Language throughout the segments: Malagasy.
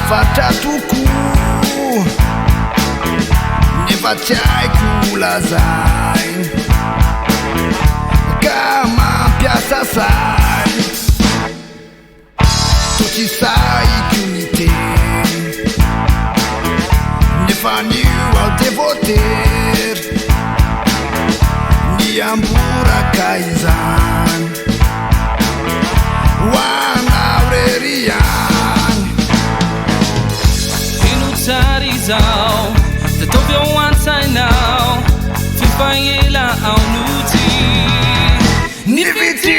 fatatuku Nivachai kulazai Kama piasa sai Tuti sai unité Nifanu ao devoter Niambura kaizan Wana aurerian Inutarizao The Tobio once I know Fifayela ao nuti Niviti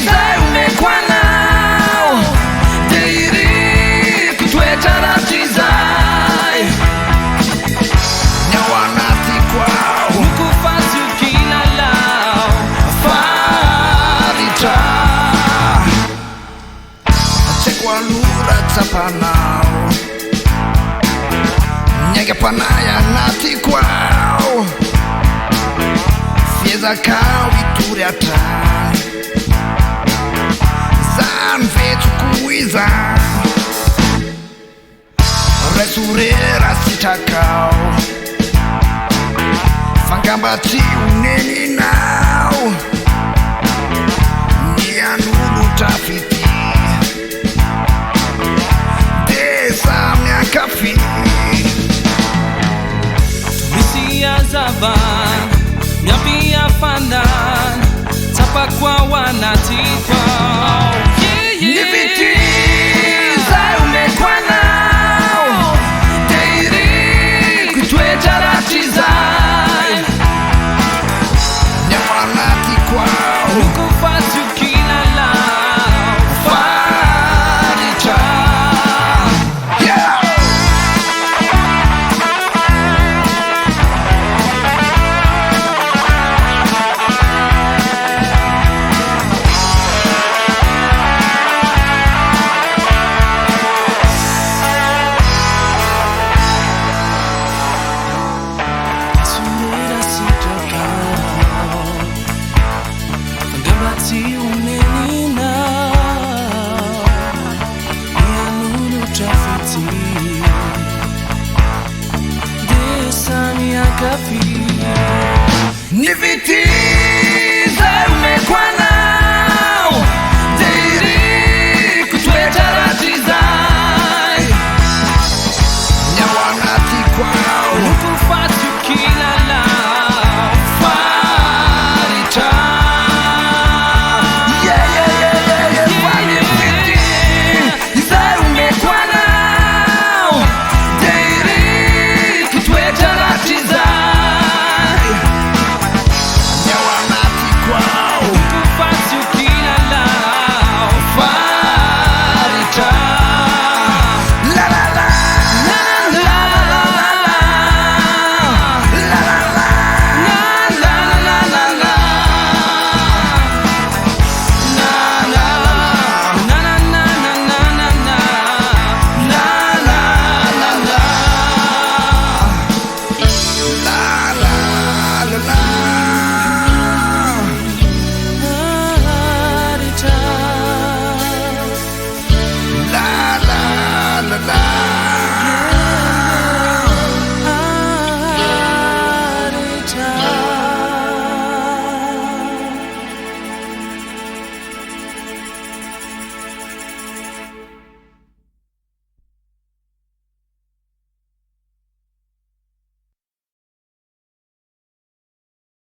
Zai umekwanao Teiri kutwecharatizai Ao Anatiko Ao Nukufasu kilalao Farita Chekwalura tsapanao Nyege panaya Anatiko Ao Fieza kao ituri atrás Zan fetu kuiza Resurera sitakao Fangambati uneni nao Nianulu tafiti Desa miakafi Misia zavan Nyapia fanan Tapa kwa Anatiko Ao Niviti Zai umekwanao Teiri kutwecharatizai Ao Anatiko Ao Nukufasu kilalao Farita Yeah Niviti Zai umekwanao